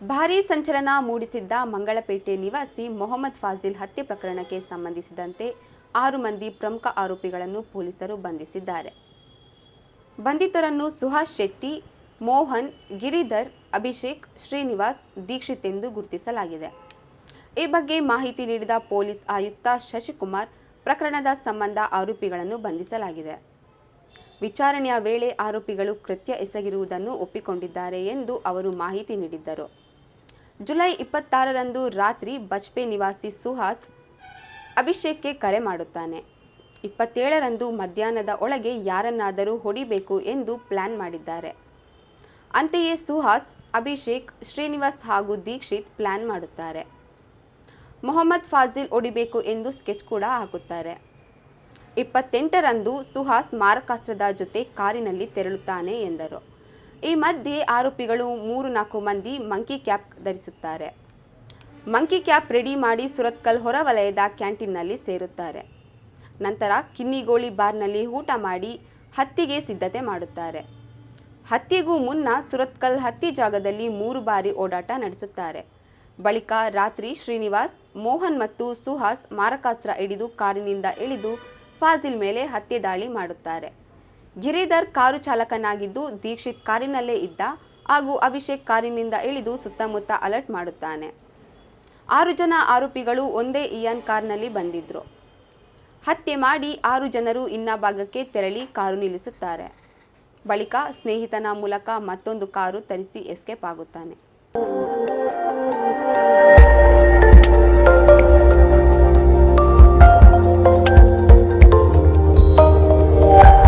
ಭಾರೀ ಸಂಚಲನ ಮೂಡಿಸಿದ್ದ ಮಂಗಳಪೇಟೆ ನಿವಾಸಿ ಮೊಹಮ್ಮದ್ ಫಾಜಿಲ್ ಹತ್ಯೆ ಪ್ರಕರಣಕ್ಕೆ ಸಂಬಂಧಿಸಿದಂತೆ 6 ಮಂದಿ ಪ್ರಮುಖ ಆರೋಪಿಗಳನ್ನು ಪೊಲೀಸರು ಬಂಧಿಸಿದ್ದಾರೆ. ಬಂಧಿತರನ್ನು ಸುಹಾಸ್ ಶೆಟ್ಟಿ, ಮೋಹನ್, ಗಿರಿಧರ್, ಅಭಿಷೇಕ್, ಶ್ರೀನಿವಾಸ್, ದೀಕ್ಷಿತ್ ಎಂದು ಗುರುತಿಸಲಾಗಿದೆ. ಈ ಬಗ್ಗೆ ಮಾಹಿತಿ ನೀಡಿದ ಪೊಲೀಸ್ ಆಯುಕ್ತ ಶಶಿಕುಮಾರ್, ಪ್ರಕರಣದ ಸಂಬಂಧ ಆರೋಪಿಗಳನ್ನು ಬಂಧಿಸಲಾಗಿದೆ. ವಿಚಾರಣೆಯ ವೇಳೆ ಆರೋಪಿಗಳು ಕೃತ್ಯ ಎಸಗಿರುವುದನ್ನು ಒಪ್ಪಿಕೊಂಡಿದ್ದಾರೆ ಎಂದು ಅವರು ಮಾಹಿತಿ ನೀಡಿದ್ದರು. ಜುಲೈ 26ರಂದು ರಾತ್ರಿ ಬಜ್ಪೆ ನಿವಾಸಿ ಸುಹಾಸ್ ಅಭಿಷೇಕ್ಗೆ ಕರೆ ಮಾಡುತ್ತಾನೆ. 27ರಂದು ಮಧ್ಯಾಹ್ನದ ಒಳಗೆ ಯಾರನ್ನಾದರೂ ಹೊಡಿಬೇಕು ಎಂದು ಪ್ಲಾನ್ ಮಾಡಿದ್ದಾರೆ. ಅಂತೆಯೇ ಸುಹಾಸ್, ಅಭಿಷೇಕ್, ಶ್ರೀನಿವಾಸ್ ಹಾಗೂ ದೀಕ್ಷಿತ್ ಪ್ಲಾನ್ ಮಾಡುತ್ತಾರೆ. ಮೊಹಮ್ಮದ್ ಫಾಜಿಲ್ ಹೊಡಿಬೇಕು ಎಂದು ಸ್ಕೆಚ್ ಕೂಡ ಹಾಕುತ್ತಾರೆ. 28ರಂದು ಸುಹಾಸ್ ಮಾರಕಾಸ್ತ್ರದ ಜೊತೆ ಕಾರಿನಲ್ಲಿ ತೆರಳುತ್ತಾನೆ ಎಂದರು. ಈ ಮಧ್ಯೆ ಆರೋಪಿಗಳು 3-4 ಮಂದಿ ಮಂಕಿ ಕ್ಯಾಪ್ ಧರಿಸುತ್ತಾರೆ. ಮಂಕಿ ಕ್ಯಾಪ್ ರೆಡಿ ಮಾಡಿ ಸುರತ್ಕಲ್ ಹೊರವಲಯದ ಕ್ಯಾಂಟೀನ್ನಲ್ಲಿ ಸೇರುತ್ತಾರೆ. ನಂತರ ಕಿನ್ನಿಗೋಳಿ ಬಾರ್ನಲ್ಲಿ ಊಟ ಮಾಡಿ ಹತ್ಯೆಗೆ ಸಿದ್ಧತೆ ಮಾಡುತ್ತಾರೆ. ಹತ್ಯೆಗೂ ಮುನ್ನ ಸುರತ್ಕಲ್ ಹತ್ಯೆ ಜಾಗದಲ್ಲಿ 3 ಬಾರಿ ಓಡಾಟ ನಡೆಸುತ್ತಾರೆ. ಬಳಿಕ ರಾತ್ರಿ ಶ್ರೀನಿವಾಸ್, ಮೋಹನ್ ಮತ್ತು ಸುಹಾಸ್ ಮಾರಕಾಸ್ತ್ರ ಹಿಡಿದು ಕಾರಿನಿಂದ ಇಳಿದು ಫಾಜಿಲ್ ಮೇಲೆ ಹತ್ಯೆ ದಾಳಿ ಮಾಡುತ್ತಾರೆ. ಗಿರಿಧರ್ ಕಾರು ಚಾಲಕನಾಗಿದ್ದು, ದೀಕ್ಷಿತ್ ಕಾರಿನಲ್ಲೇ ಇದ್ದ ಹಾಗೂ ಅಭಿಷೇಕ್ ಕಾರಿನಿಂದ ಇಳಿದು ಸುತ್ತಮುತ್ತ ಅಲರ್ಟ್ ಮಾಡುತ್ತಾನೆ. 6 ಜನ ಆರೋಪಿಗಳು ಒಂದೇ ಇಯಾನ್ ಕಾರ್ನಲ್ಲಿ ಬಂದಿದ್ರು. ಹತ್ಯೆ ಮಾಡಿ 6 ಜನರು ಇನ್ನ ಭಾಗಕ್ಕೆ ತೆರಳಿ ಕಾರು ನಿಲ್ಲಿಸುತ್ತಾರೆ. ಬಳಿಕ ಸ್ನೇಹಿತನ ಮೂಲಕ ಮತ್ತೊಂದು ಕಾರು ತರಿಸಿ ಎಸ್ಕೇಪ್ ಆಗುತ್ತಾನೆ.